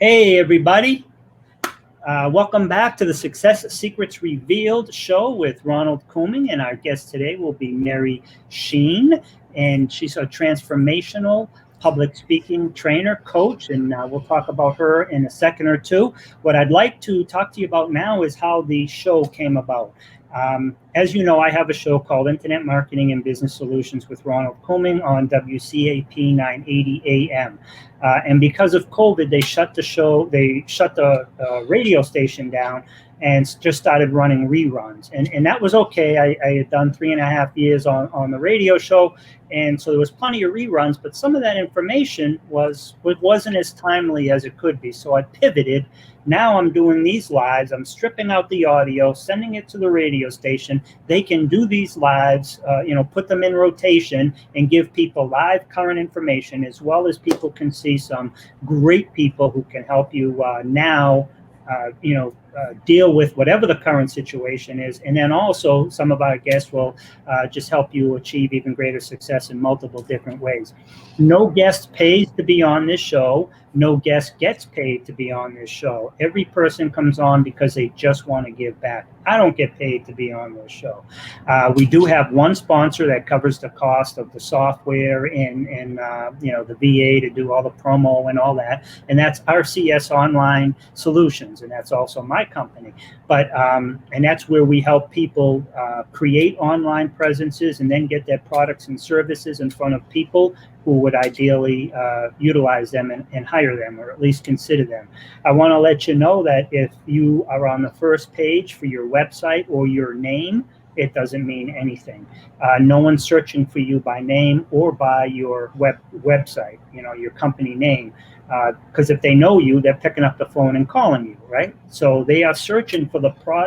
Hey, everybody. Welcome back to the Success Secrets Revealed show with Ronald Couming. And our guest today will be Mary Cheyne. And she's a transformational public speaking trainer, coach. And we'll talk about her in a second or two. What I'd like to talk to you about now is how the show came about. As you know, I have a show called Internet Marketing and Business Solutions with Ronald Couming on WCAP 980 AM. And because of COVID, they shut the radio station down and just started running reruns. And that was okay. I had done 3.5 years on the radio show. And so there was plenty of reruns, but some of that information wasn't as timely as it could be. So I pivoted. Now I'm doing these lives. I'm stripping out the audio, sending it to the radio station. They can do these lives, put them in rotation and give people live current information, as well as people can see some great people who can help you deal with whatever the current situation is. And then also some of our guests will just help you achieve even greater success in multiple different ways. No guest pays to be on this show. No guest gets paid to be on this show. Every person comes on because they just want to give back. I don't get paid to be on this show. We do have one sponsor that covers the cost of the software and the VA to do all the promo and all that. And that's RCS Online Solutions. And that's also my company. But and that's where we help people create online presences and then get their products and services in front of people who would ideally utilize them and hire them, or at least consider them. I want to let you know that if you are on the first page for your website or your name, it doesn't mean anything. No one's searching for you by name or by your website, your company name. Because if they know you, they're picking up the phone and calling you, right? So they are searching for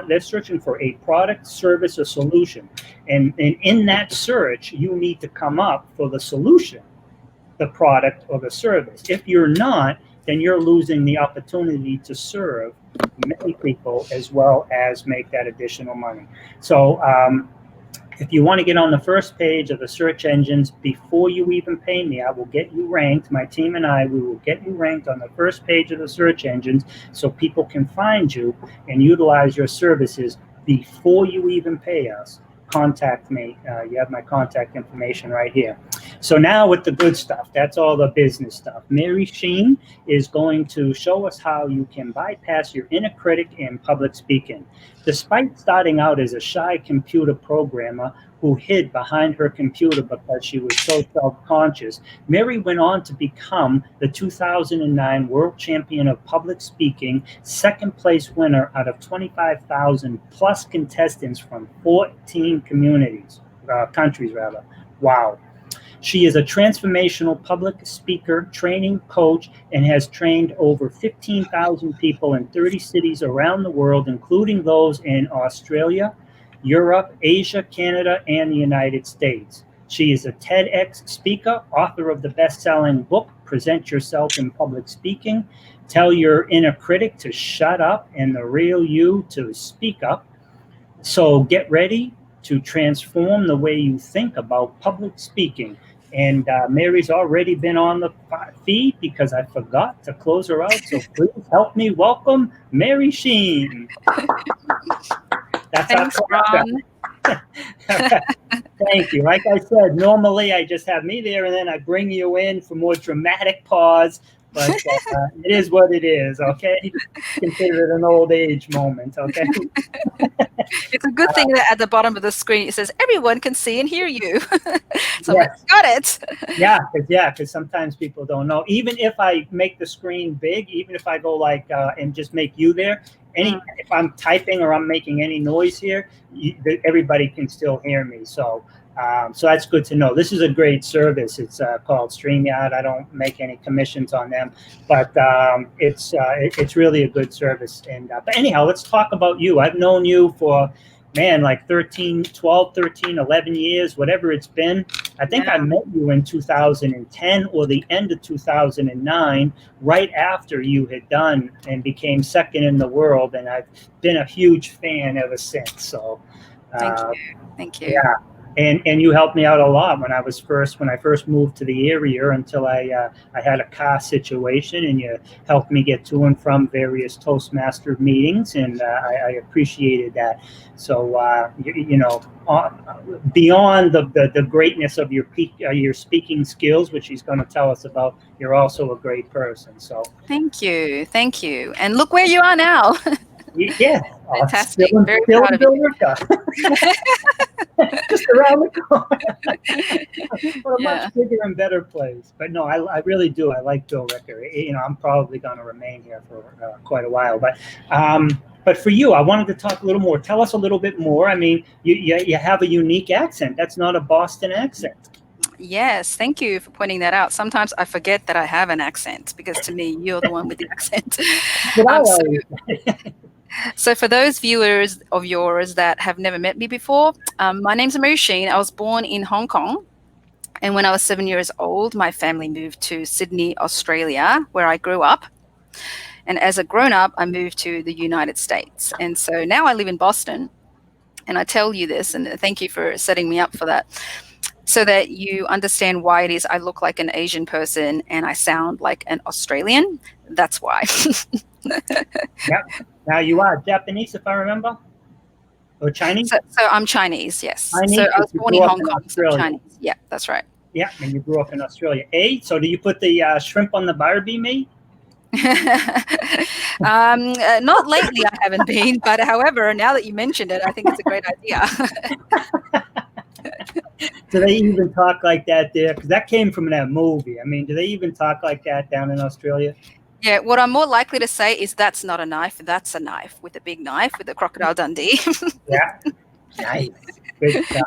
they're searching for a product, service, or solution. And in that search, you need to come up for the solution, the product or the service. If you're not, then you're losing the opportunity to serve many people as well as make that additional money. So if you want to get on the first page of the search engines before you even pay me, I will get you ranked. My team and we will get you ranked on the first page of the search engines so people can find you and utilize your services before you even pay us. Contact me. You have my contact information right here. So now with the good stuff, that's all the business stuff. Mary Cheyne is going to show us how you can bypass your inner critic in public speaking. Despite starting out as a shy computer programmer who hid behind her computer because she was so self-conscious, Mary went on to become the 2009 World Champion of Public Speaking, second place winner out of 25,000 plus contestants from 14 countries. Wow. She is a transformational public speaker, training coach, and has trained over 15,000 people in 30 cities around the world, including those in Australia, Europe, Asia, Canada, and the United States. She is a TEDx speaker, author of the best-selling book, Present Yourself in Public Speaking, Tell Your Inner Critic to Shut Up and the Real You to Speak Up. So get ready to transform the way you think about public speaking. And Mary's already been on the feed because I forgot to close her out. So please help me welcome Mary Cheyne. Thanks, Ron. Thank you. Like I said, normally I just have me there and then I bring you in for more dramatic pause. But it is what it is, okay? Consider it an old age moment, okay? It's a good thing that at the bottom of the screen it says everyone can see and hear you. So yes. Got it. Yeah, because sometimes people don't know. Even if I make the screen big, even if I go like and just make you there, if I'm typing or I'm making any noise here, everybody can still hear me. So that's good to know. This is a great service. It's called StreamYard. I don't make any commissions on them, but it's really a good service. And but anyhow, let's talk about you. I've known you for, like 12, 13, 11 years, whatever it's been. I think I met you in 2010 or the end of 2009, right after you had done and became second in the world. And I've been a huge fan ever since. So thank you. Yeah. And you helped me out a lot when I first moved to the area until I had a car situation, and you helped me get to and from various Toastmaster meetings, and I appreciated that. So beyond the greatness of your speaking skills, which he's going to tell us about, you're also a great person. So thank you, and look where you are now. Yeah, fantastic. Still Very proud of you. Just around the corner. For a much bigger and better place. But no, I really do. I like Bill Ricker. I'm probably going to remain here for quite a while. But for you, I wanted to talk a little more. Tell us a little bit more. I mean, you have a unique accent. That's not a Boston accent. Yes, thank you for pointing that out. Sometimes I forget that I have an accent, because to me, you're the one with the accent. So for those viewers of yours that have never met me before, my name's Mary Cheyne. I was born in Hong Kong. And when I was 7 years old, my family moved to Sydney, Australia, where I grew up. And as a grown-up, I moved to the United States. And so now I live in Boston. And I tell you this, and thank you for setting me up for that, so that you understand why it is I look like an Asian person and I sound like an Australian. That's why. Yep. Now you are Japanese, if I remember, or Chinese. So I'm Chinese, yes. Chinese, so I was born in Hong Kong, so Chinese. Yeah, that's right. Yeah, and you grew up in Australia. So do you put the shrimp on the barbie, mate? Not lately, I haven't been. But however, now that you mentioned it, I think it's a great idea. Do they even talk like that there? Because that came from that movie. I mean, do they even talk like that down in Australia? Yeah, what I'm more likely to say is that's not a knife, that's a knife, with a big knife, with a Crocodile Dundee. Yeah, nice, good stuff.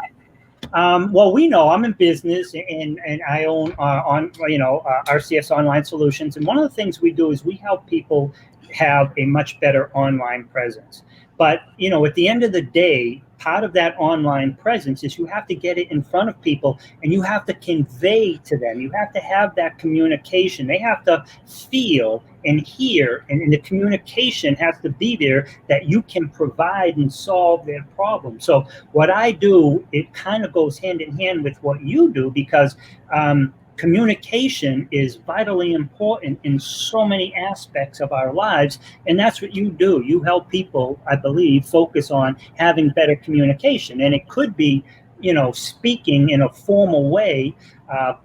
Well, we know I'm in business, and I own RCS Online Solutions, and one of the things we do is we help people have a much better online presence. But at the end of the day, part of that online presence is you have to get it in front of people, and you have to convey to them. You have to have that communication. They have to feel and hear, and the communication has to be there that you can provide and solve their problem. So what I do, it kind of goes hand in hand with what you do, because communication is vitally important in so many aspects of our lives, and that's what you do. You help people, I believe, focus on having better communication, and it could be speaking in a formal way,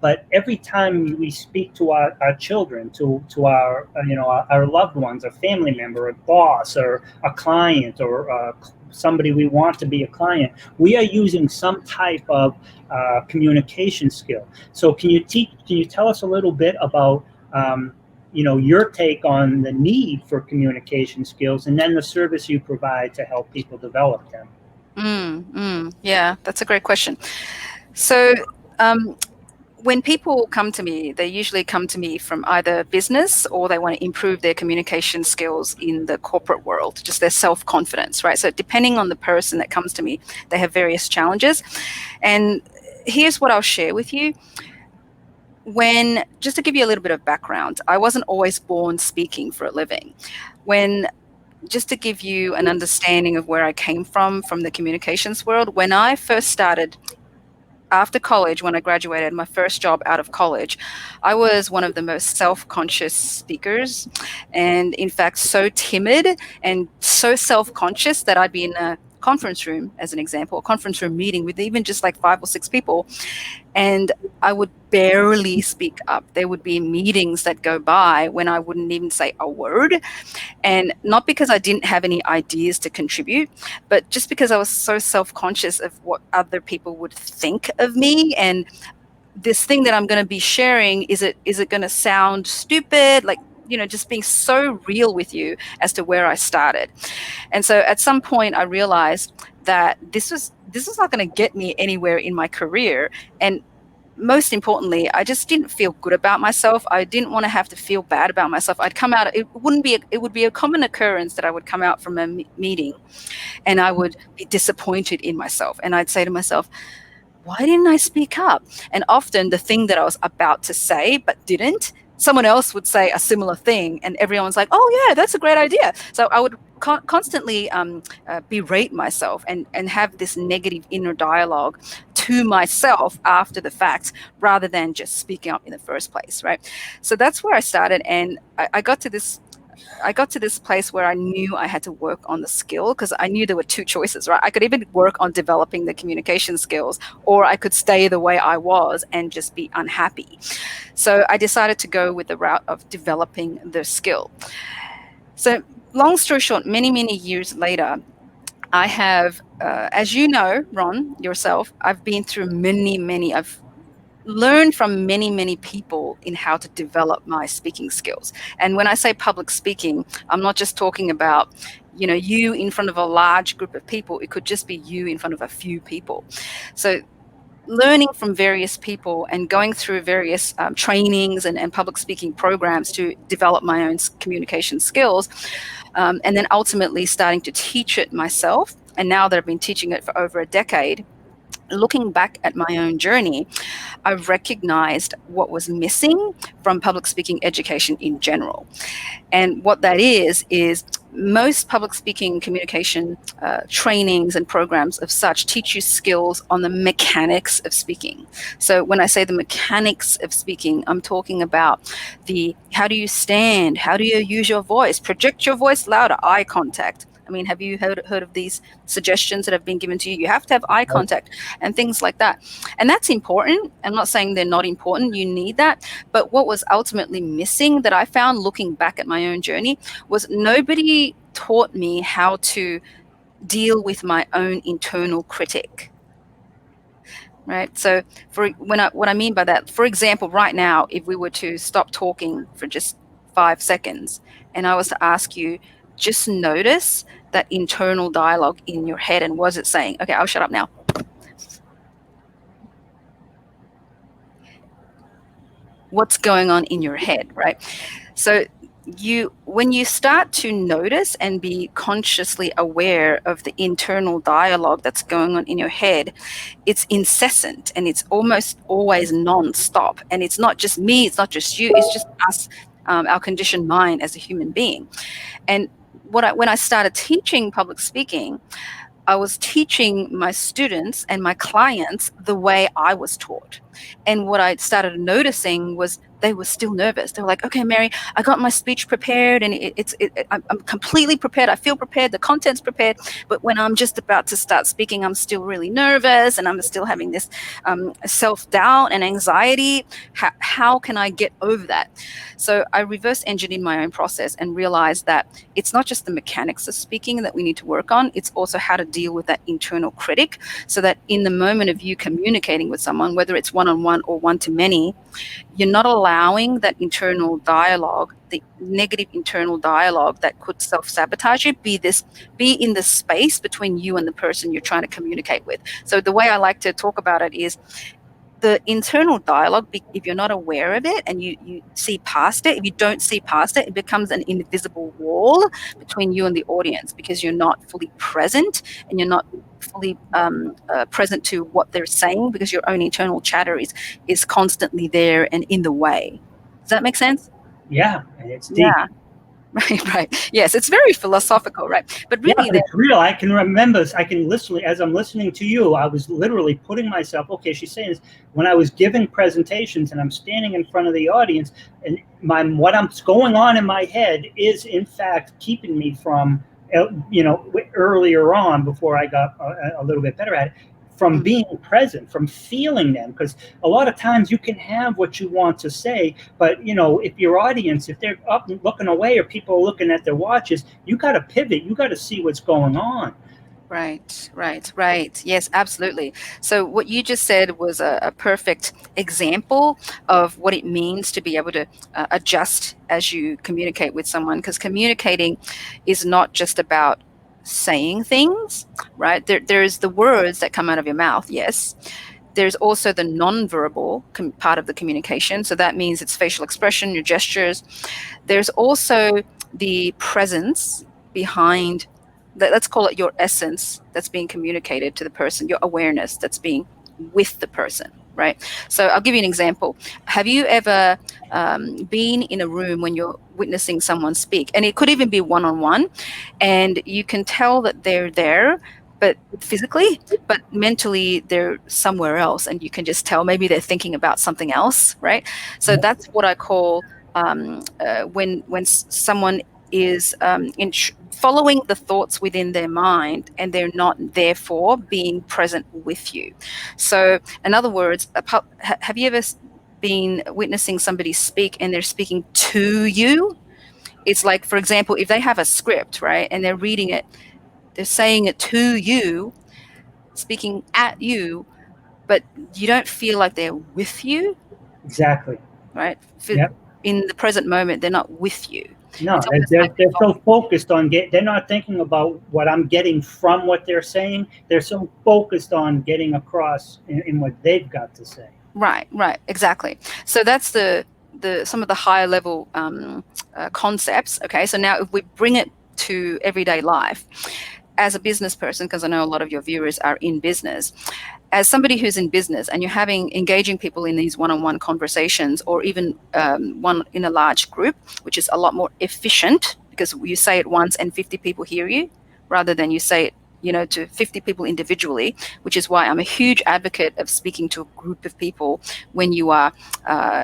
but every time we speak to our children, to our our loved ones, a family member, a boss, or a client, or somebody we want to be a client, we are using some type of communication skill. So can you tell us a little bit about your take on the need for communication skills, and then the service you provide to help people develop them? Yeah, that's a great question. So when people come to me, they usually come to me from either business, or they want to improve their communication skills in the corporate world, just their self-confidence, right? So depending on the person that comes to me, they have various challenges. And here's what I'll share with you. Just to give you a little bit of background, I wasn't always born speaking for a living. Just to give you an understanding of where I came from the communications world, when I first started after college, when I graduated, my first job out of college, I was one of the most self-conscious speakers, and in fact so timid and so self-conscious that I'd be in a conference room, as an example, a conference room meeting with even just like 5 or 6 people, and I would barely speak up. There would be meetings that go by when I wouldn't even say a word, and not because I didn't have any ideas to contribute, but just because I was so self-conscious of what other people would think of me, and this thing that I'm going to be sharing, is it going to sound stupid? Like, just being so real with you as to where I started. And so at some point I realized that this was not going to get me anywhere in my career. And most importantly, I just didn't feel good about myself. I didn't want to have to feel bad about myself. I'd come out, it would be a common occurrence that I would come out from a meeting and I would be disappointed in myself. And I'd say to myself, why didn't I speak up? And often the thing that I was about to say but didn't, someone else would say a similar thing, and everyone's like, oh yeah, that's a great idea. So I would constantly berate myself and have this negative inner dialogue to myself after the fact, rather than just speaking up in the first place, right? So that's where I started, and I got to this place where I knew I had to work on the skill, because I knew there were two choices, right? I could even work on developing the communication skills, or I could stay the way I was and just be unhappy. So I decided to go with the route of developing the skill. So long story short, many, many years later, I have, as you know, Ron, yourself, I've been through I've learned from many, many people in how to develop my speaking skills. And when I say public speaking, I'm not just talking about, you in front of a large group of people. It could just be you in front of a few people. So learning from various people and going through various trainings and public speaking programs to develop my own communication skills, and then ultimately starting to teach it myself. And now that I've been teaching it for over a decade, looking back at my own journey, I've recognized what was missing from public speaking education in general. And what that is most public speaking communication trainings and programs of such teach you skills on the mechanics of speaking. So when I say the mechanics of speaking, I'm talking about how do you stand? How do you use your voice? Project your voice louder, eye contact. I mean, have you heard of these suggestions that have been given to you? You have to have eye contact and things like that. And that's important. I'm not saying they're not important. You need that. But what was ultimately missing that I found looking back at my own journey was nobody taught me how to deal with my own internal critic. Right. So what I mean by that, for example, right now, if we were to stop talking for just 5 seconds and I was to ask you, just notice that internal dialogue in your head, and was it saying, okay, I'll shut up now. What's going on in your head, right? So when you start to notice and be consciously aware of the internal dialogue that's going on in your head, it's incessant and it's almost always non-stop. And it's not just me, it's not just you, it's just us, our conditioned mind as a human being. And when I started teaching public speaking, I was teaching my students and my clients the way I was taught. And what I started noticing was they were still nervous. They were like, okay, Mary, I got my speech prepared and I'm completely prepared. I feel prepared. The content's prepared. But when I'm just about to start speaking, I'm still really nervous and I'm still having this self-doubt and anxiety. How can I get over that? So I reverse engineered my own process and realized that it's not just the mechanics of speaking that we need to work on. It's also how to deal with that internal critic, so that in the moment of you communicating with someone, whether it's one-on-one or one-to-many, you're not allowing that internal dialogue, the negative internal dialogue that could self-sabotage you, be in the space between you and the person you're trying to communicate with. So the way I like to talk about it is the internal dialogue, if you're not aware of it and you see past it, if you don't see past it, it becomes an invisible wall between you and the audience, because you're not fully present and you're not fully present to what they're saying, because your own internal chatter is constantly there and in the way. Does that make sense? Yeah, and it's deep. Yeah. Right. Yes, it's very philosophical, right? But really, yeah, it's real. I can remember. I can listen as I'm listening to you. I was literally putting myself. Okay, she's saying this when I was giving presentations, and I'm standing in front of the audience, and what's going on in my head is in fact keeping me from, earlier on, before I got a little bit better at it, from being present, from feeling them. Because a lot of times you can have what you want to say, but if your audience, if they're up looking away or people are looking at their watches, you got to pivot, you got to see what's going on. Right. Yes, absolutely. So what you just said was a perfect example of what it means to be able to adjust as you communicate with someone, because communicating is not just about saying things, right? There's the words that come out of your mouth, yes. There's also the nonverbal part of the communication. So that means it's facial expression, your gestures. There's also the presence behind, let's call it your essence, that's being communicated to the person, your awareness that's being with the person, right? So I'll give you an example. Have you ever been in a room when you're witnessing someone speak, and it could even be one-on-one, and you can tell that they're there, but physically, but mentally they're somewhere else, and you can just tell maybe they're thinking about something else, right? So that's what I call when someone is following the thoughts within their mind, and they're not therefore being present with you. So in other words, have you ever been witnessing somebody speak and they're speaking to you? It's like, for example, if they have a script, right, and they're reading it, they're saying it to you, speaking at you, but you don't feel like they're with you, Exactly. right? Yep. In the present moment, they're not with you. No, It's almost like they're so focused on they're not thinking about what I'm getting from what they're saying. They're so focused on getting across in what they've got to say. Right, exactly. So that's some of the higher level concepts. Okay, so now if we bring it to everyday life, as a business person, because I know a lot of your viewers are in business, as somebody who's in business and you're engaging people in these one-on-one conversations, or even one in a large group, which is a lot more efficient because you say it once and 50 people hear you, rather than you say it to 50 people individually, which is why I'm a huge advocate of speaking to a group of people when you are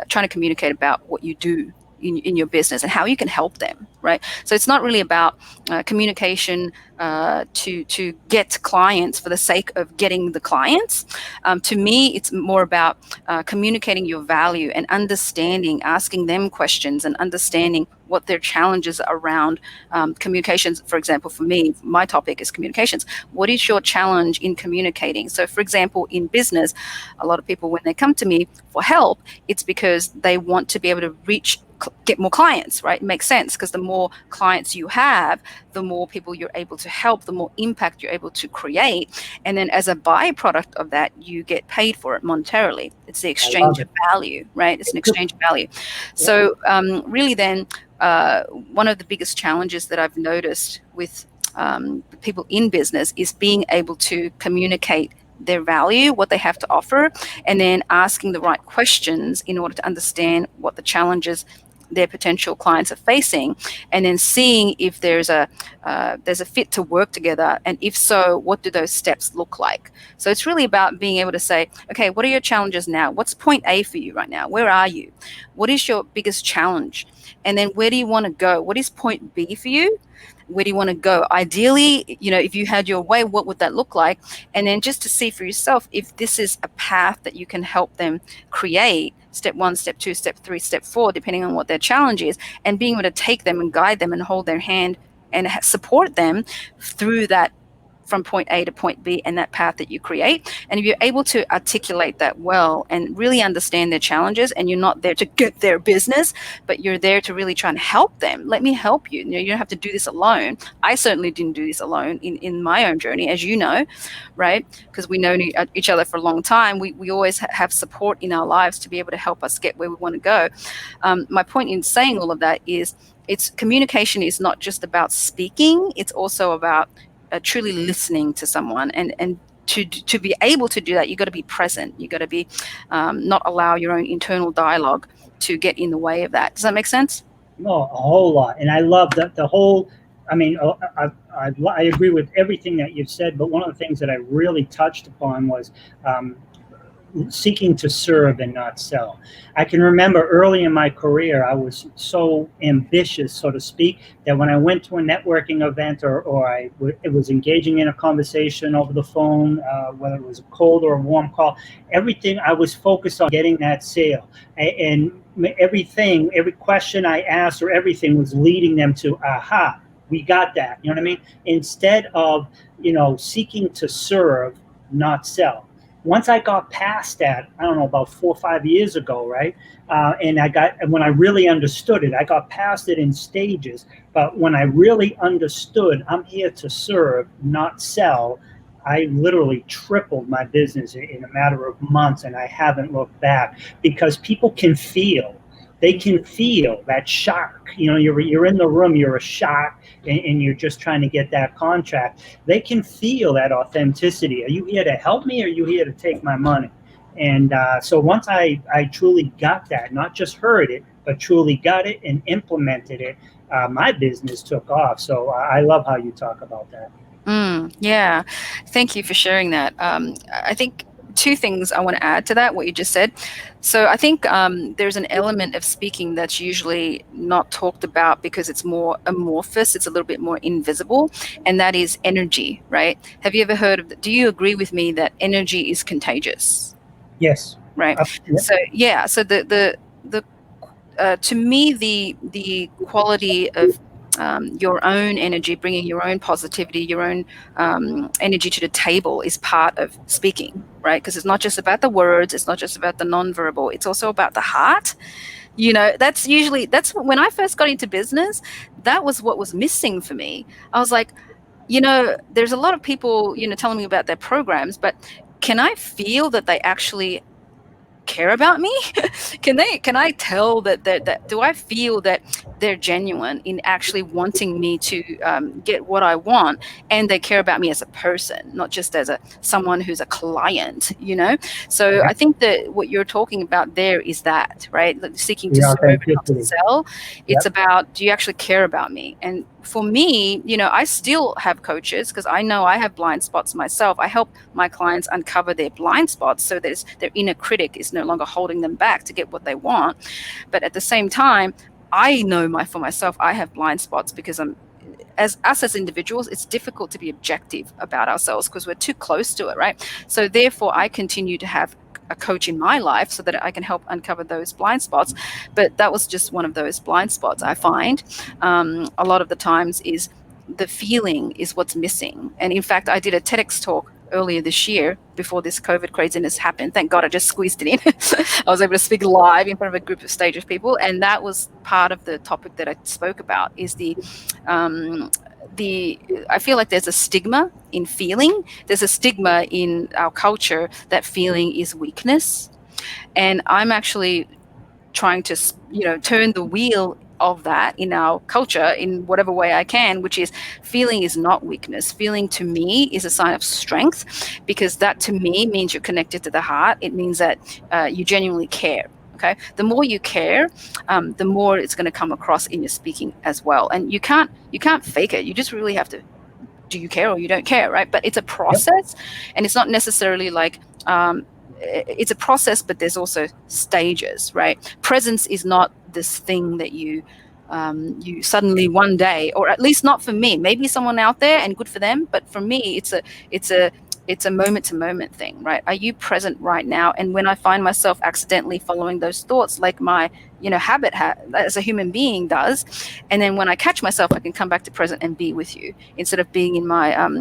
trying to communicate about what you do in your business and how you can help them, right? So it's not really about communication to get clients for the sake of getting the clients. To me, it's more about communicating your value and asking them questions and understanding what their challenges around communications. For example, for me, my topic is communications. What is your challenge in communicating? So, for example, in business, a lot of people, when they come to me for help, it's because they want to be able to get more clients, right? It makes sense, because the more clients you have, the more people you're able to help, the more impact you're able to create. And then as a byproduct of that, you get paid for it monetarily. It's the exchange of value, right? It's an exchange of value. So really then, one of the biggest challenges that I've noticed with people in business is being able to communicate their value, what they have to offer, and then asking the right questions in order to understand what the challenges their potential clients are facing, and then seeing if there's a fit to work together, and if so, what do those steps look like? So it's really about being able to say, okay, what are your challenges now? What's point A for you right now? Where are you? What is your biggest challenge? And then where do you want to go? What is point B for you? Where do you want to go? Ideally, if you had your way, what would that look like? And then just to see for yourself if this is a path that you can help them create, step 1, step 2, step 3, step 4, depending on what their challenge is, and being able to take them and guide them and hold their hand and support them through that, from point A to point B, and that path that you create. And if you're able to articulate that well and really understand their challenges, and you're not there to get their business, but you're there to really try and help them. Let me help you. You don't have to do this alone. I certainly didn't do this alone in my own journey, as you know, right? Because we know each other for a long time. We always have support in our lives to be able to help us get where we want to go. My point in saying all of that is, communication is not just about speaking. It's also about truly listening to someone, and to be able to do that, you've got to be present. You've got to be not allow your own internal dialogue to get in the way of that. Does that make sense? No, a whole lot. And I love that the whole. I mean, I agree with everything that you've said, but one of the things that I really touched upon was seeking to serve and not sell. I can remember early in my career, I was so ambitious, so to speak, that when I went to a networking event, or it was engaging in a conversation over the phone, whether it was a cold or a warm call, everything, I was focused on getting that sale. And every question I asked, or everything, was leading them to, aha, we got that. You know what I mean? Instead of, seeking to serve, not sell. Once I got past that, I don't know, about 4 or 5 years ago, right? And when I really understood it, I got past it in stages. But when I really understood, I'm here to serve, not sell, I literally tripled my business in a matter of months, and I haven't looked back, because people can feel. They can feel that shark. You're in the room, you're a shark, and you're just trying to get that contract. They can feel that authenticity. Are you here to help me, or are you here to take my money? And so once I truly got that, not just heard it, but truly got it and implemented it, my business took off. So I love how you talk about that. Yeah, thank you for sharing that. I think two things I want to add to that, what you just said. So I think there's an element of speaking that's usually not talked about because it's more amorphous, it's a little bit more invisible, and that is energy, right? Have you ever heard of, do you agree with me that energy is contagious? Yes. Right. Yeah. So yeah, so the to me, the quality of your own energy, bringing your own positivity, your own energy to the table is part of speaking, right? Because it's not just about the words, it's not just about the nonverbal, it's also about the heart. That's when I first got into business, that was what was missing for me. I was like, there's a lot of people, telling me about their programs, but can I feel that they actually care about me? Can I tell that do I feel that they're genuine in actually wanting me to get what I want, and they care about me as a person, not just as someone who's a client. So I think that what you're talking about there is that, right? Like seeking to The serve and not to authenticity. sell. It's Yep. about, do you actually care about me? And for me, I still have coaches because I know I have blind spots myself. I help my clients uncover their blind spots so their inner critic is no longer holding them back to get what they want. But at the same time, I know for myself, I have blind spots because as individuals, it's difficult to be objective about ourselves because we're too close to it, right? So therefore, I continue to have a coach in my life so that I can help uncover those blind spots. But that was just one of those blind spots I find a lot of the times is the feeling is what's missing. And in fact, I did a TEDx talk earlier this year before this COVID craziness happened. Thank God I just squeezed it in. I was able to speak live in front of a group of stage of people. And that was part of the topic that I spoke about is um, I feel like there's a stigma in feeling. There's a stigma in our culture that feeling is weakness. And I'm actually trying to turn the wheel of that in our culture in whatever way I can, which is feeling is not weakness. Feeling to me is a sign of strength, because that to me means you're connected to the heart. It means that you genuinely care. Okay, the more you care, the more it's going to come across in your speaking as well. And you can't fake it. You just really have to. Do you care or you don't care, right? But it's a Yep. process, and it's not necessarily like it's a process, but there's also stages, right? Presence is not this thing that you suddenly one day, or at least not for me. Maybe someone out there and good for them, but for me, it's a moment to moment thing, right? Are you present right now? And when I find myself accidentally following those thoughts, like my habit as a human being does, and then when I catch myself, I can come back to present and be with you instead of being in my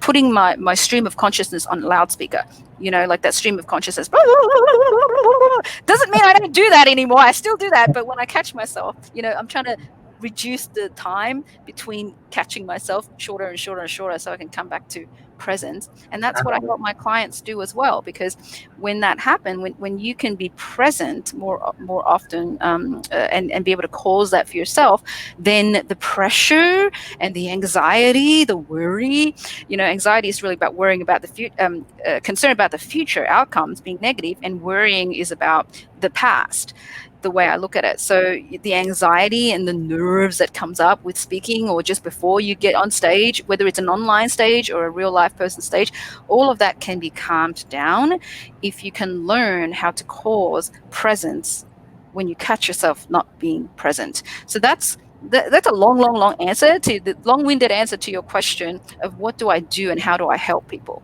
putting my stream of consciousness on loudspeaker, like that stream of consciousness. Doesn't mean I don't do that anymore. I still do that. But when I catch myself, I'm trying to reduce the time between catching myself shorter and shorter and shorter so I can come back to present. And that's what I help my clients do as well, because when that happens, when you can be present more often and be able to cause that for yourself, then the pressure and the anxiety, the worry, anxiety is really about worrying about the future, concern about the future outcomes being negative, and worrying is about the past, the way I look at it. So the anxiety and the nerves that comes up with speaking, or just before you get on stage, whether it's an online stage or a real life person stage, all of that can be calmed down if you can learn how to cause presence when you catch yourself not being present. So that's a long answer to the long-winded answer to your question of what do I do and how do I help people.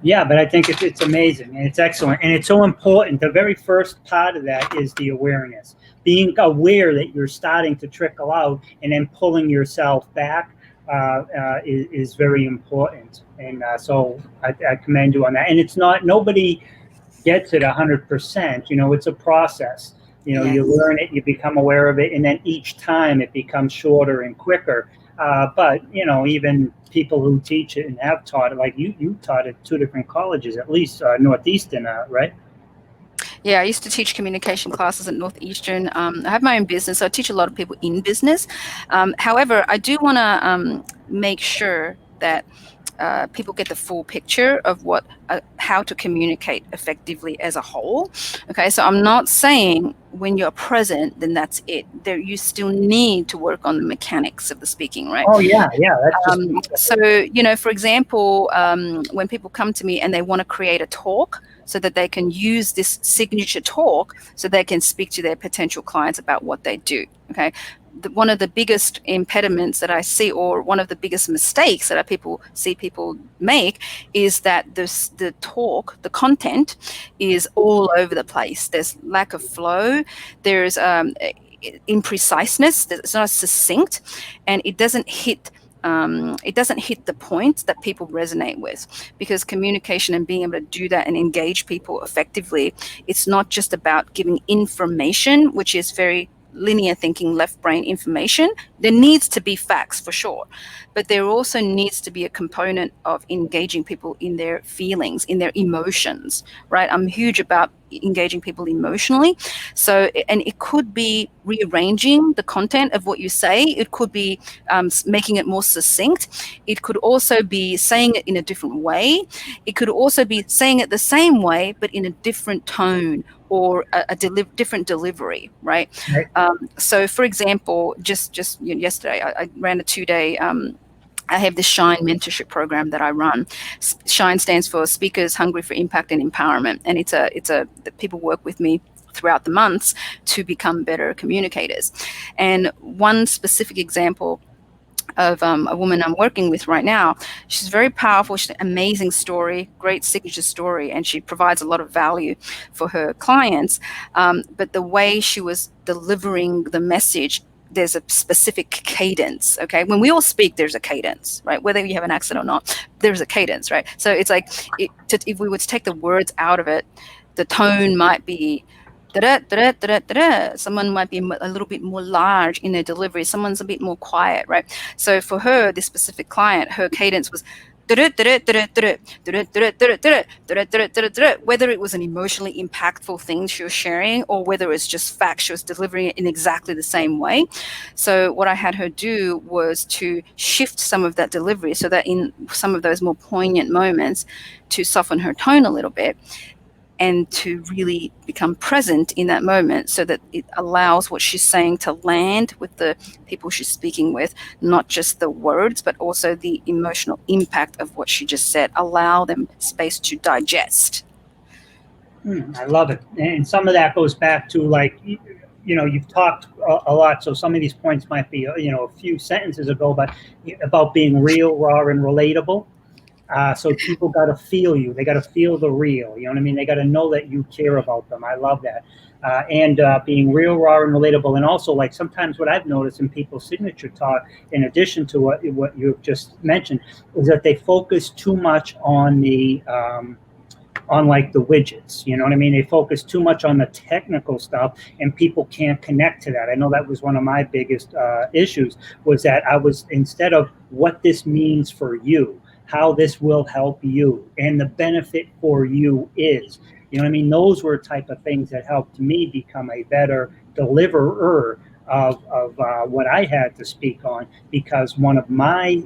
Yeah, but I think it's amazing and it's excellent and it's so important. The very first part of that is the awareness, being aware that you're starting to trickle out, and then pulling yourself back is very important. And so I commend you on that. And it's not, nobody gets it 100%. It's a process. Yes. You learn it, you become aware of it, and then each time it becomes shorter and quicker. But even people who teach it and have taught it, like you taught at 2 different colleges, at least Northeastern, right? Yeah, I used to teach communication classes at Northeastern. I have my own business, so I teach a lot of people in business. However, I do want to make sure that people get the full picture of what how to communicate effectively as a whole. Okay, so I'm not saying when you're present, then that's it. There, you still need to work on the mechanics of the speaking, right? Oh yeah, that's just So, for example, when people come to me and they want to create a talk so that they can use this signature talk so they can speak to their potential clients about what they do. Okay. One of the biggest impediments that I see, or one of the biggest mistakes that people make, is that the talk, the content, is all over the place. There's lack of flow. There's impreciseness. It's not succinct, and it doesn't hit the point that people resonate with. Because communication and being able to do that and engage people effectively, it's not just about giving information, which is very linear thinking, left brain information. There needs to be facts for sure, but there also needs to be a component of engaging people in their feelings, in their emotions, right? I'm huge about engaging people emotionally. So, and it could be rearranging the content of what you say. It could be making it more succinct. It could also be saying it in a different way. It could also be saying it the same way, but in a different tone or a different delivery, right? So, for example, just yesterday, I ran a 2-day. I have this Cheyne mentorship program that I run. Cheyne stands for Speakers Hungry for Impact and Empowerment, and it's a people work with me throughout the months to become better communicators. And one specific example of a woman I'm working with right now. She's very powerful. She's an amazing story, great signature story, and she provides a lot of value for her clients. But the way she was delivering the message, there's a specific cadence. Okay, when we all speak, there's a cadence, right? Whether you have an accent or not, there's a cadence, right? So it's like if we were to take the words out of it, the tone might be da-da, da-da, da-da, da-da. Someone might be a little bit more large in their delivery. Someone's a bit more quiet, right? So for her, this specific client, her cadence was whether it was an emotionally impactful thing she was sharing or whether it's just fact, she was delivering it in exactly the same way. So what I had her do was to shift some of that delivery so that in some of those more poignant moments, to soften her tone a little bit and to really become present in that moment so that it allows what she's saying to land with the people she's speaking with, not just the words, but also the emotional impact of what she just said. Allow them space to digest. I love it. And some of that goes back to, like, you've talked a lot, so some of these points might be, a few sentences ago, but about being real, raw, and relatable. So people got to feel you. They got to feel the real. You know what I mean? They got to know that you care about them. I love that. And being real, raw, and relatable. And also, like, sometimes what I've noticed in people's signature talk, in addition to what you've just mentioned, is that they focus too much on the on like the widgets. You know what I mean? They focus too much on the technical stuff, and people can't connect to that. I know that was one of my biggest issues, was that I was, instead of what this means for you, how this will help you, and the benefit for you is, you know what I mean? Those were type of things that helped me become a better deliverer of what I had to speak on, because one of my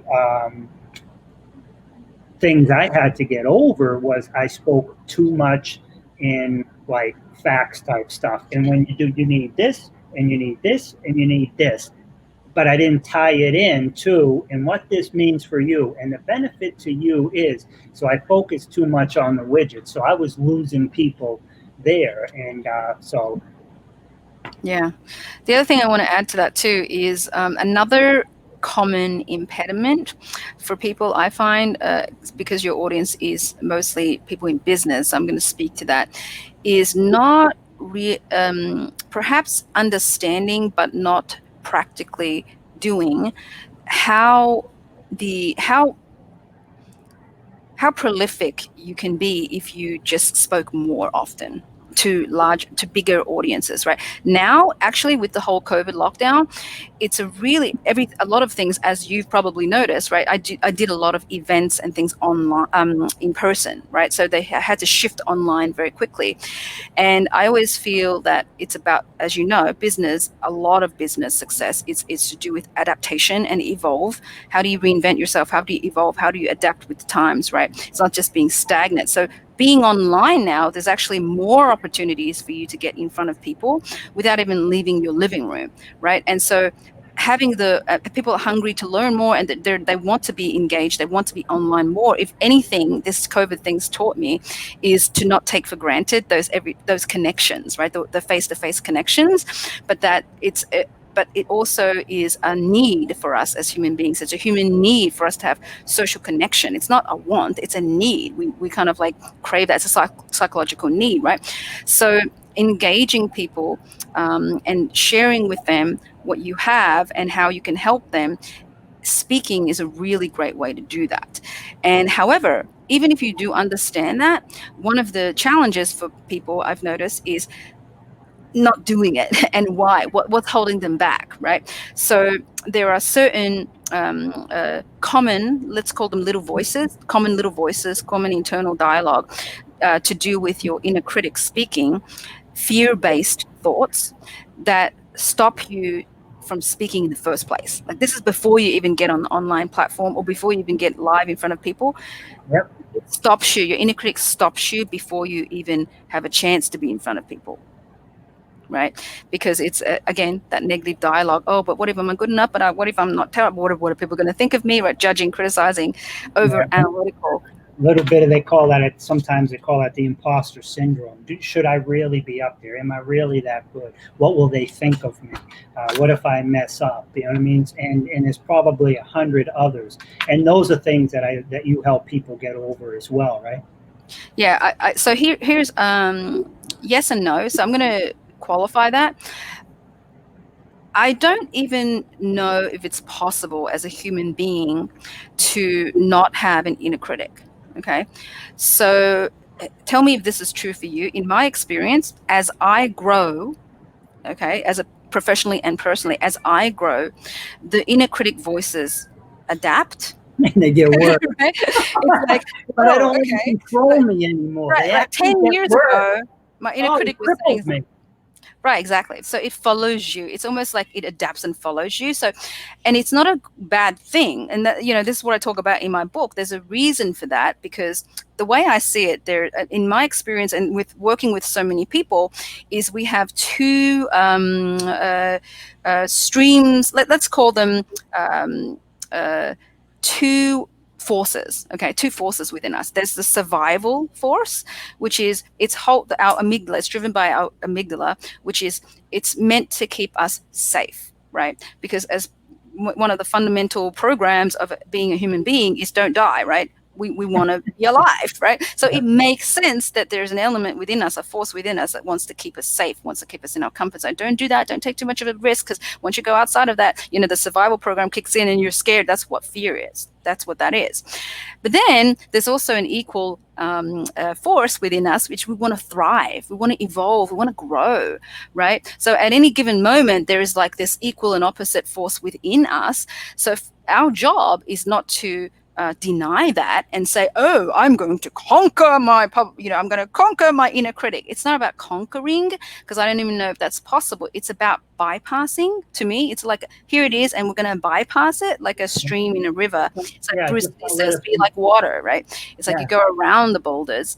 things I had to get over was I spoke too much in like facts type stuff. And when you need this, and you need this, and you need this. But I didn't tie it in to, and what this means for you, and the benefit to you is. So I focused too much on the widget. So I was losing people there. And so. Yeah. The other thing I want to add to that too is another common impediment for people, I find, because your audience is mostly people in business, I'm going to speak to that, is not perhaps understanding but not practically doing how prolific you can be if you just spoke more often. to bigger audiences, right? Now, actually, with the whole COVID lockdown, it's a lot of things, as you've probably noticed, right? I did a lot of events and things online, in person, right? So they had to shift online very quickly. And I always feel that it's about, as you know, business, a lot of business success, it's to do with adaptation and evolve. How do you reinvent yourself? How do you evolve? How do you adapt with the times, right? It's not just being stagnant. So being online now, there's actually more opportunities for you to get in front of people without even leaving your living room, right? And so having the people are hungry to learn more, and they want to be engaged, they want to be online more. If anything, this COVID thing's taught me is to not take for granted those connections, right? The face-to-face connections, but that but it also is a need for us as human beings. It's a human need for us to have social connection. It's not a want, it's a need. We kind of like crave that. It's a psychological need, right? So engaging people and sharing with them what you have and how you can help them, speaking is a really great way to do that. And however, even if you do understand that, one of the challenges for people I've noticed is not doing it. And why? What's holding them back, right? So there are certain common, let's call them common little voices, common internal dialogue to do with your inner critic speaking, fear-based thoughts that stop you from speaking in the first place. Like, this is before you even get on the online platform or before you even get live in front of people. Yep. It stops you. Your inner critic stops you before you even have a chance to be in front of people. Right? Because it's, again, that negative dialogue. Oh, but what if I'm not good enough? But what if I'm not terrible? What are people going to think of me? Right? Judging, criticizing, over analytical. Little bit of, sometimes they call that the imposter syndrome. Should I really be up there? Am I really that good? What will they think of me? What if I mess up? You know what I mean? And there's probably 100 others. And those are things that you help people get over as well, right? Yeah. So here's yes and no. So I'm going to qualify that. I don't even know if it's possible as a human being to not have an inner critic. Okay. So tell me if this is true for you. In my experience, as I grow, okay, as a professionally and personally, as I grow, the inner critic voices adapt. And they get worse. Right? It's like, but I don't control me anymore. Right, like 10 years ago, my inner critic was saying me. Right, exactly. So it follows you. It's almost like it adapts and follows you. So, and it's not a bad thing. And that, this is what I talk about in my book. There's a reason for that, because the way I see it, there, in my experience and with working with so many people, is we have two streams. Let's call them two forces. Okay, two forces within us. There's the survival force, which is our amygdala. It's driven by our amygdala, which is it's meant to keep us safe, right? Because as one of the fundamental programs of being a human being is don't die, right? We want to be alive, right? So it makes sense that there's an element within us, a force within us that wants to keep us safe, wants to keep us in our comfort zone. Don't do that. Don't take too much of a risk, because once you go outside of that, the survival program kicks in and you're scared. That's what fear is. That's what that is. But then there's also an equal force within us, which we want to thrive. We want to evolve. We want to grow, right? So at any given moment, there is like this equal and opposite force within us. So our job is not to deny that and say, oh, I'm going to conquer my I'm going to conquer my inner critic. It's not about conquering, because I don't even know if that's possible. It's about bypassing. To me, it's like, here it is, and we're going to bypass it like a stream in a river. It's like Bruce Lee says, be like water, right? It's like you go around the boulders.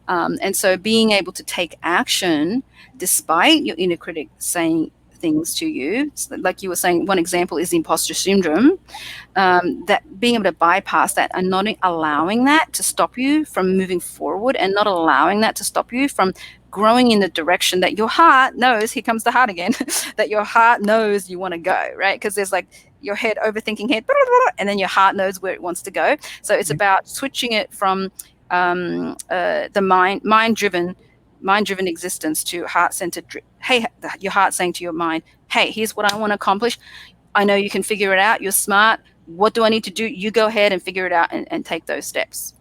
And so being able to take action despite your inner critic saying things to you, like you were saying, one example is the imposter syndrome, that being able to bypass that and not allowing that to stop you from moving forward, and not allowing that to stop you from growing in the direction that your heart knows, here comes the heart again, that your heart knows you want to go, right? Because there's like your head, overthinking head, and then your heart knows where it wants to go. So it's about switching it from the mind-driven existence to heart-centered. Hey, your heart saying to your mind, hey, here's what I want to accomplish. I know you can figure it out. You're smart. What do I need to do? You go ahead and figure it out and take those steps.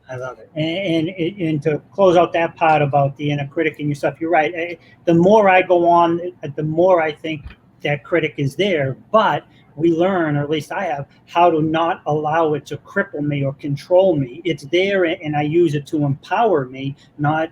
I love it. And to close out that part about the inner critic and yourself, you're right. The more I go on, the more I think that critic is there. But we learn, or at least I have, how to not allow it to cripple me or control me. It's there, and I use it to empower me, not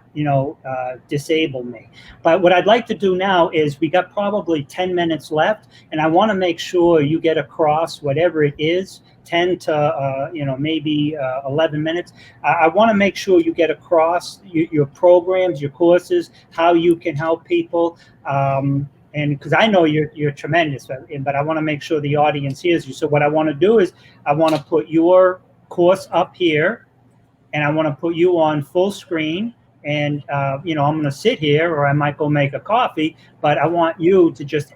disable me. But what I'd like to do now is, we got probably 10 minutes left, and I want to make sure you get across whatever it is. 10 to maybe 11 minutes. I want to make sure you get across your programs, your courses, how you can help people. And because I know you're tremendous, but I want to make sure the audience hears you. So what I want to do is, I want to put your course up here, and I want to put you on full screen. And I'm going to sit here, or I might go make a coffee, but I want you to just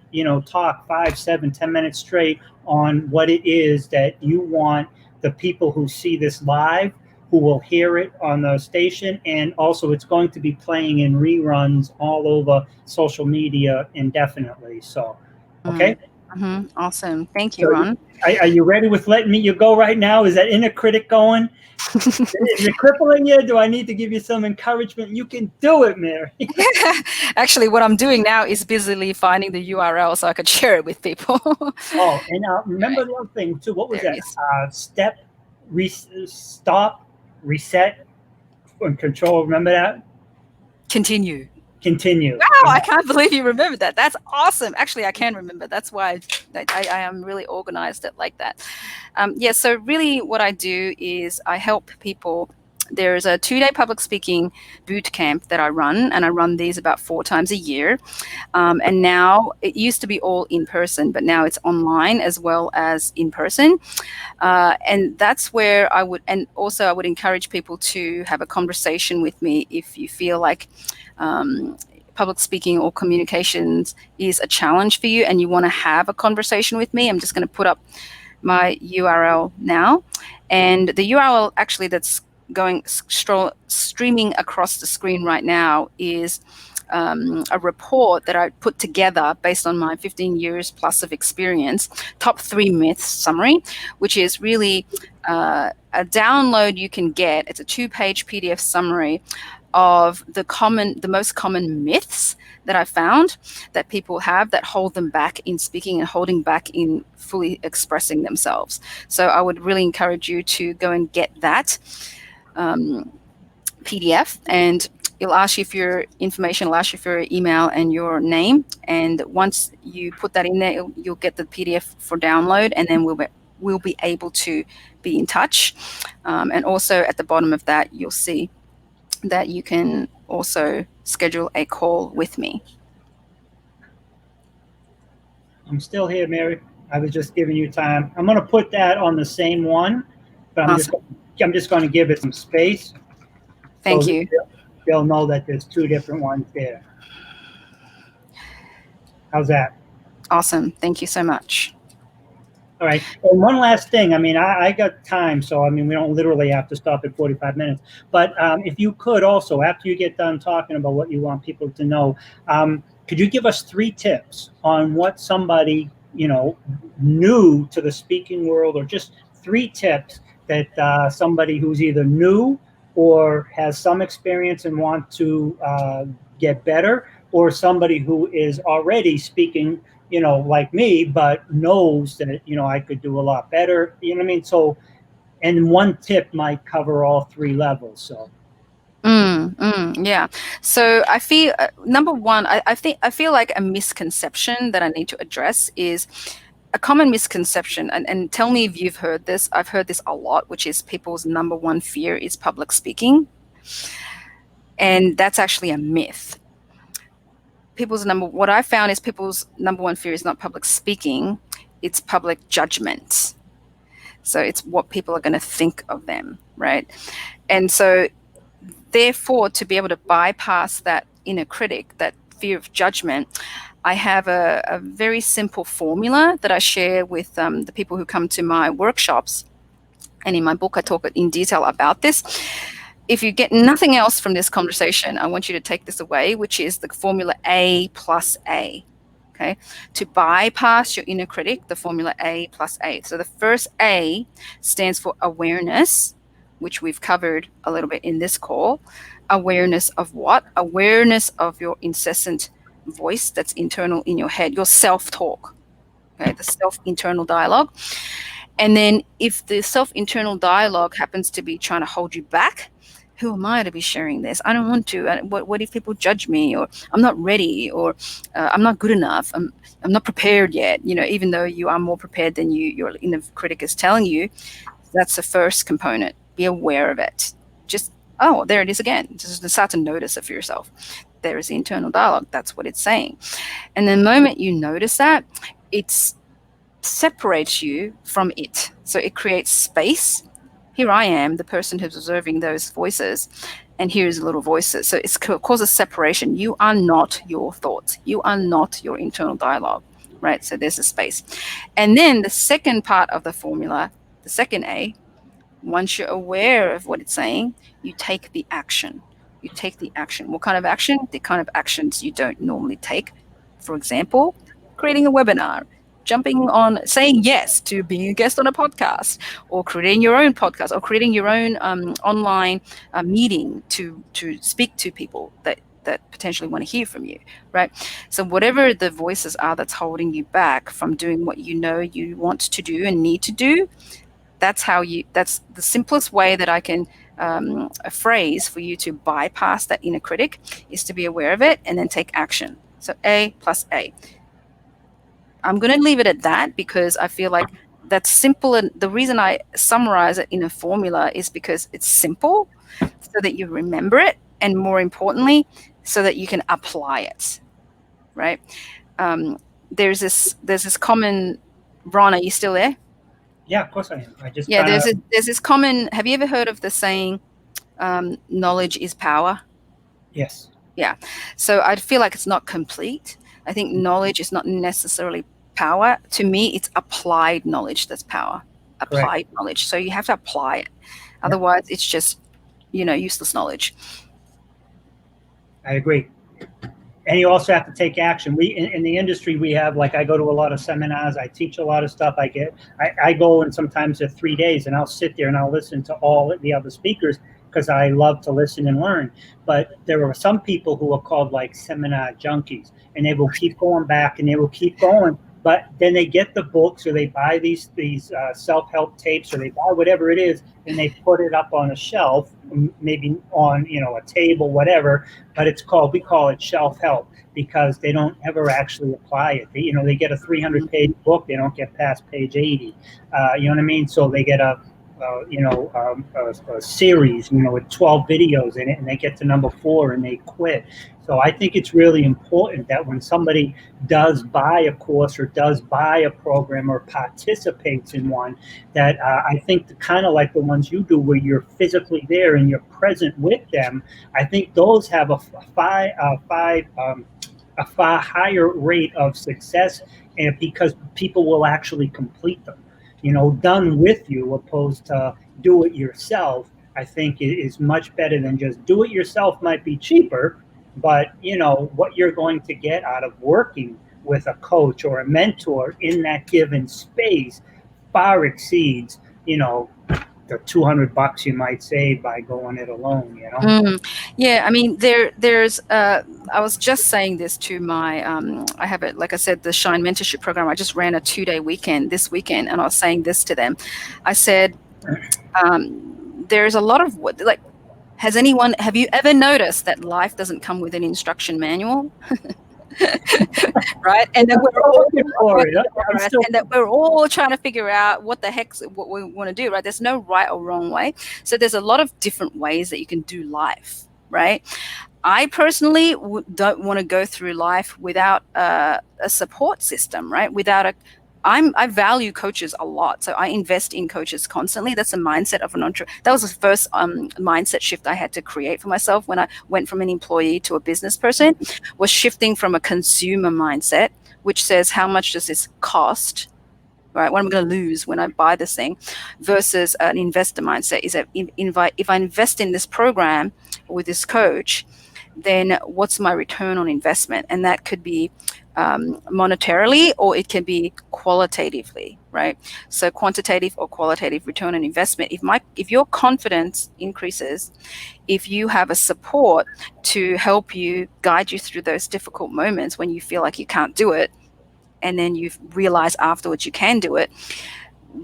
talk 5, 7, 10 minutes straight on what it is that you want the people who see this live, who will hear it on the station. And also, it's going to be playing in reruns all over social media indefinitely. So, okay. Mm-hmm. Awesome. Thank you, So, Ron. are you ready with letting you go right now? Is that inner critic going? Is it crippling you? Do I need to give you some encouragement? You can do it, Mary. Actually, what I'm doing now is busily finding the URL so I could share it with people. Oh, and remember the other thing too. What was There that? Step, stop, reset, and control. Remember that? Continue. Continue. Wow, I can't believe you remember that. That's awesome. Actually, I can remember. That's why I am really organized it like that. So really what I do is I help people. There's a 2-day public speaking boot camp that I run, and I run these about 4 times a year. And now, it used to be all in person, but now it's online as well as in person. And that's where I would encourage people to have a conversation with me if you feel like public speaking or communications is a challenge for you and you want to have a conversation with me. I'm just going to put up my URL now. And the URL actually that's going streaming across the screen right now is a report that I put together based on my 15 years plus of experience, top 3 myths summary, which is really a download you can get. It's a 2-page PDF summary of the most common myths that I found that people have that hold them back in speaking and holding back in fully expressing themselves. So I would really encourage you to go and get that PDF, and it'll ask you for your information, it'll ask you for your email and your name. And once you put that in there, you'll get the PDF for download, and then we'll be able to be in touch. And also at the bottom of that, you'll see that you can also schedule a call with me. I'm still here, Mary. I was just giving you time. I'm going to put that on the same one, but I'm just going to give it some space. Thank you. They'll know that there's 2 different ones there. How's that? Awesome. Thank you so much. All right. And one last thing. I got time, so we don't literally have to stop at 45 minutes. But if you could also, after you get done talking about what you want people to know, could you give us 3 tips on what somebody, new to the speaking world, or just 3 tips that somebody who's either new or has some experience and want to get better, or somebody who is already speaking, like me, but knows that, I could do a lot better, you know what I mean? So, and 1 tip might cover all 3 levels. So. Yeah. So I feel, number one, I feel like a misconception that I need to address is a common misconception, and tell me if you've heard this. I've heard this a lot, which is people's number 1 fear is public speaking. And that's actually a myth. What I found is people's number 1 fear is not public speaking, it's public judgment. So it's what people are going to think of them, right? And so therefore, to be able to bypass that inner critic, that fear of judgment, I have a very simple formula that I share with the people who come to my workshops. And in my book, I talk in detail about this. If you get nothing else from this conversation, I want you to take this away, which is the formula A plus A. Okay? To bypass your inner critic, the formula A plus A. So the first A stands for awareness, which we've covered a little bit in this call. Awareness of what? Awareness of your incessant voice that's internal in your head, your self-talk, okay, the self-internal dialogue. And then if the self-internal dialogue happens to be trying to hold you back, who am I to be sharing this? I don't want to. What if people judge me, or I'm not ready, or I'm not good enough. I'm not prepared yet. Even though you are more prepared than your inner critic is telling you. That's the first component. Be aware of it. Just, oh, there it is again. Just start to notice it for yourself. There is the internal dialogue. That's what it's saying. And the moment you notice that, it separates you from it. So it creates space. Here I am, the person who's observing those voices, and here's little voices. So it causes separation. You are not your thoughts. You are not your internal dialogue, right? So there's a space. And then the second part of the formula, the second A, once you're aware of what it's saying, you take the action. You take the action. What kind of action? The kind of actions you don't normally take. For example, creating a webinar, jumping on, saying yes to being a guest on a podcast, or creating your own podcast, or creating your own online meeting to speak to people that potentially want to hear from you, right? So whatever the voices are that's holding you back from doing what you know you want to do and need to do, that's the simplest way that I can a phrase for you to bypass that inner critic is to be aware of it and then take action. So A plus A. I'm going to leave it at that because I feel like that's simple. And the reason I summarize it in a formula is because it's simple so that you remember it, and more importantly, so that you can apply it, right? There's this common, Ron, are you still there? Yeah, of course I am. There's this common, have you ever heard of the saying, knowledge is power? Yes. Yeah. So I feel like it's not complete. I think knowledge is not necessarily power. To me, it's applied knowledge that's power. Applied knowledge. So you have to apply it. Otherwise, it's just, useless knowledge. I agree. And you also have to take action. We in the industry, we have, like, I go to a lot of seminars, I teach a lot of stuff. I go, and sometimes at 3 days, and I'll sit there and I'll listen to all the other speakers because I love to listen and learn. But there are some people who are called like seminar junkies, and they will keep going back and they will keep going. But then they get the books, or they buy these self-help tapes, or they buy whatever it is, and they put it up on a shelf, maybe on a table, whatever. But we call it shelf help because they don't ever actually apply it. They get a 300-page book, they don't get past page 80. You know what I mean? So they get a series, with 12 videos in it, and they get to number 4 and they quit. So I think it's really important that when somebody does buy a course or does buy a program or participates in one, that I think kind of like the ones you do where you're physically there and you're present with them, I think those have a far higher rate of success, and because people will actually complete them. Done with you opposed to do it yourself, I think it is much better than just do it yourself. Might be cheaper, but what you're going to get out of working with a coach or a mentor in that given space far exceeds, the $200 you might save by going it alone, Yeah, I mean, there's I was just saying this to my I have it, like I said, the Cheyne Mentorship program. I just ran a 2-day weekend this weekend, and I was saying this to them. I said, there's a lot of have you ever noticed that life doesn't come with an instruction manual? Right? And that we're all trying to figure out what we want to do, right? There's no right or wrong way. So there's a lot of different ways that you can do life, right? I personally don't want to go through life without a support system, right? I value coaches a lot, so I invest in coaches constantly. That's the mindset of an entrepreneur. That was the first mindset shift I had to create for myself when I went from an employee to a business person, was shifting from a consumer mindset, which says, how much does this cost, right? What am I going to lose when I buy this thing, versus an investor mindset is that if I invest in this program with this coach, then what's my return on investment? And that could be monetarily, or it can be qualitatively, right? So quantitative or qualitative return on investment. If your confidence increases, if you have a support to help you guide you through those difficult moments when you feel like you can't do it, and then you realize afterwards you can do it,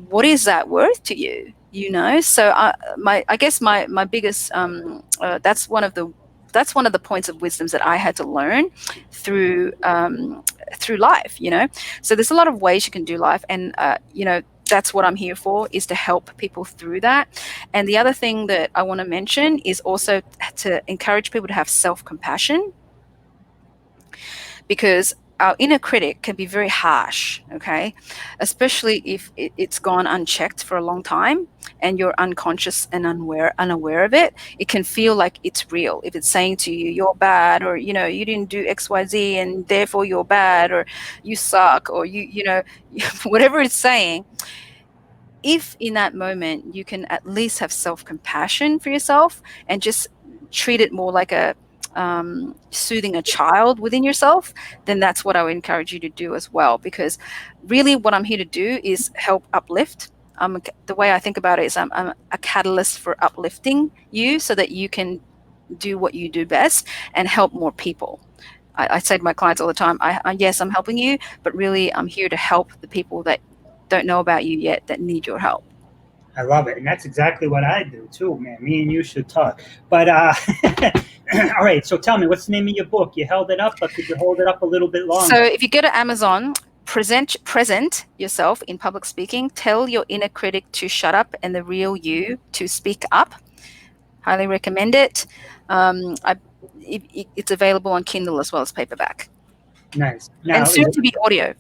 what is that worth to you? You know, so I guess my biggest that's one of the points of wisdoms that I had to learn through life. You know, so there's a lot of ways you can do life, and you know, that's what I'm here for, is to help people through that. And the other thing that I want to mention is also to encourage people to have self-compassion, because our inner critic can be very harsh, okay? Especially if it's gone unchecked for a long time and you're unconscious and unaware of it. It can feel like it's real. If it's saying to you, you're bad, or, you know, you didn't do XYZ and therefore you're bad, or you suck, or you know, whatever it's saying, if in that moment you can at least have self-compassion for yourself and just treat it more like a soothing a child within yourself, then that's what I would encourage you to do as well. Because really what I'm here to do is help uplift. The way I think about it is I'm a catalyst for uplifting you so that you can do what you do best and help more people. I say to my clients all the time, yes, I'm helping you, but really I'm here to help the people that don't know about you yet, that need your help. I love it. And that's exactly what I do too, man. Me and you should talk. But all right, so tell me, what's the name of your book? You held it up, but could you hold it up a little bit longer? So if you go to Amazon, present yourself in public speaking, tell your inner critic to shut up and the real you to speak up. Highly recommend it. It's available on Kindle as well as paperback. Nice. Now, and soon to be audio.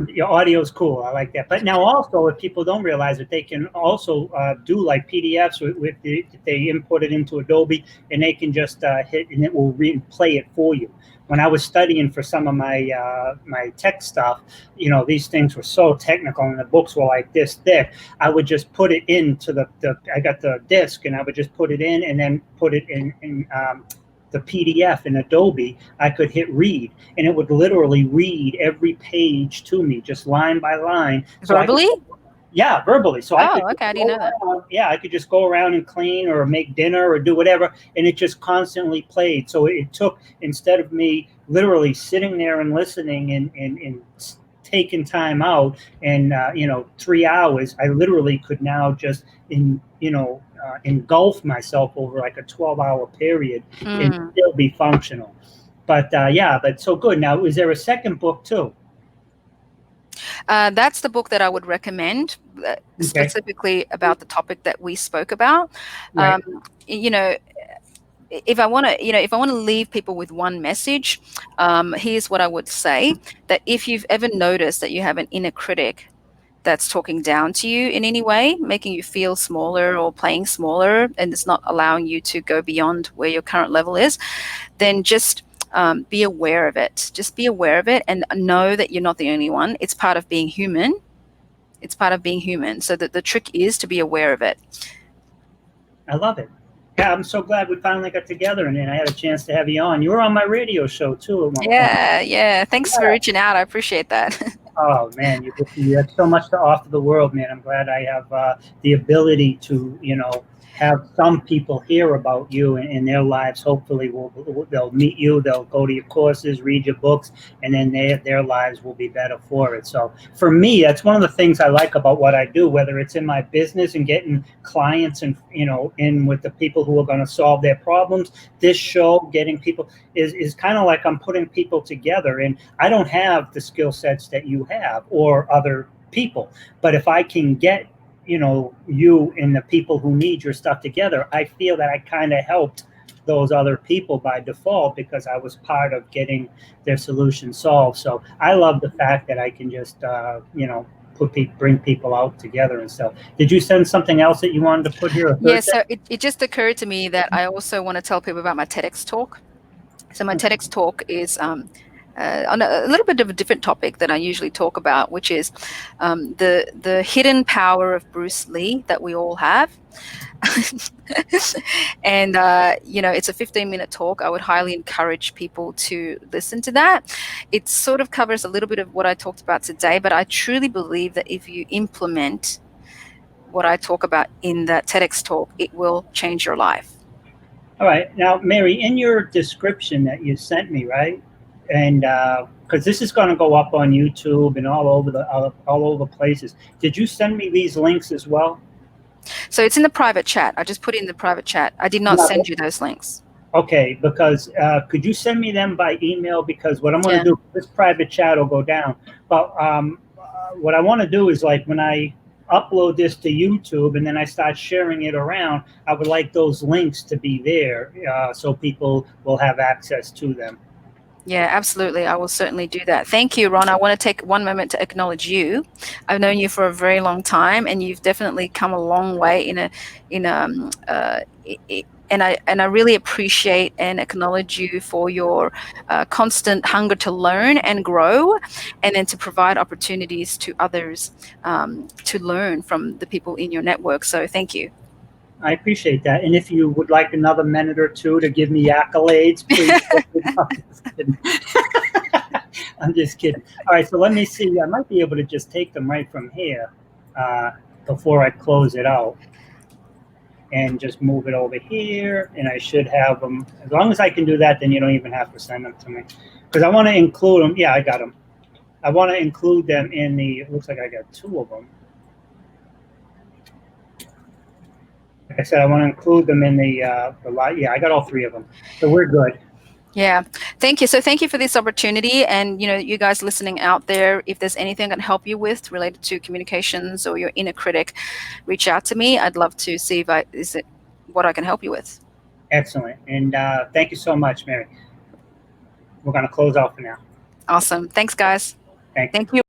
Your audio is cool. I like that. But now also, if people don't realize it, they can also do like PDFs if they import it into Adobe, and they can just hit, and it will replay it for you. When I was studying for some of my my tech stuff, you know, these things were so technical and the books were like this thick. I would just put it into I got the disc, and I would just put it in and then put it in the PDF in Adobe. I could hit read, and it would literally read every page to me, just line by line. Verbally? Yeah, verbally. So I didn't know that. Yeah, I could just go around and clean or make dinner or do whatever, and it just constantly played. So it took, instead of me literally sitting there and listening and taking time out and 3 hours, I literally could now just engulf myself over like a 12-hour period and still be functional. But but so good. Now, is there a second book too? That's the book that I would recommend, specifically about the topic that we spoke about. Right. If I want to leave people with one message, here's what I would say: that if you've ever noticed that you have an inner critic that's talking down to you in any way, making you feel smaller or playing smaller, and it's not allowing you to go beyond where your current level is, then just be aware of it. Just be aware of it and know that you're not the only one. It's part of being human. It's part of being human. So that the trick is to be aware of it. I love it. Yeah, I'm so glad we finally got together and then I had a chance to have you on. You were on my radio show too at one point. Yeah. Thanks for reaching out. I appreciate that. Oh man, you have so much to offer the world, man. I'm glad I have the ability to, have some people hear about you in their lives. Hopefully they'll meet you, they'll go to your courses, read your books, and then their lives will be better for it. So for me, that's one of the things I like about what I do, whether it's in my business and getting clients and, in with the people who are going to solve their problems. This show, getting people, is kind of like I'm putting people together, and I don't have the skill sets that you have or other people. But if I can get you and the people who need your stuff together, I feel that I kind of helped those other people by default because I was part of getting their solution solved. So I love the fact that I can just, bring people out together and stuff. Did you send something else that you wanted to put here? Yeah, so it just occurred to me that I also want to tell people about my TEDx talk. So my TEDx talk is on a little bit of a different topic that I usually talk about, which is the hidden power of Bruce Lee that we all have. And it's a 15-minute talk. I would highly encourage people to listen to that. It sort of covers a little bit of what I talked about today, but I truly believe that if you implement what I talk about in that TEDx talk, it will change your life. All right. Now, Mary, in your description that you sent me, right? And because this is going to go up on YouTube and all over places. Did you send me these links as well? So it's in the private chat. I just put it in the private chat. I did not send you those links. Okay, because could you send me them by email? Because what I'm going to do, this private chat will go down. But what I want to do is, like, when I upload this to YouTube and then I start sharing it around, I would like those links to be there so people will have access to them. Yeah, absolutely. I will certainly do that. Thank you, Ron. I want to take one moment to acknowledge you. I've known you for a very long time, and you've definitely come a long way and I really appreciate and acknowledge you for your constant hunger to learn and grow, and then to provide opportunities to others to learn from the people in your network. So thank you. I appreciate that. And if you would like another minute or two to give me accolades, please. I'm just kidding. I'm just kidding. All right, so let me see. I might be able to just take them right from here before I close it out. And just move it over here. And I should have them. As long as I can do that, then you don't even have to send them to me. Because I want to include them. Yeah, I got them. I want to include them in the, it looks like I got 2 of them. Like I said, I want to include them in the lot. Yeah, I got all 3 of them. So we're good. Yeah, thank you. So thank you for this opportunity. And, you guys listening out there, if there's anything I can help you with related to communications or your inner critic, reach out to me. I'd love to see what I can help you with. Excellent. And thank you so much, Mary. We're going to close out for now. Awesome. Thanks, guys. Thank you. Thank you.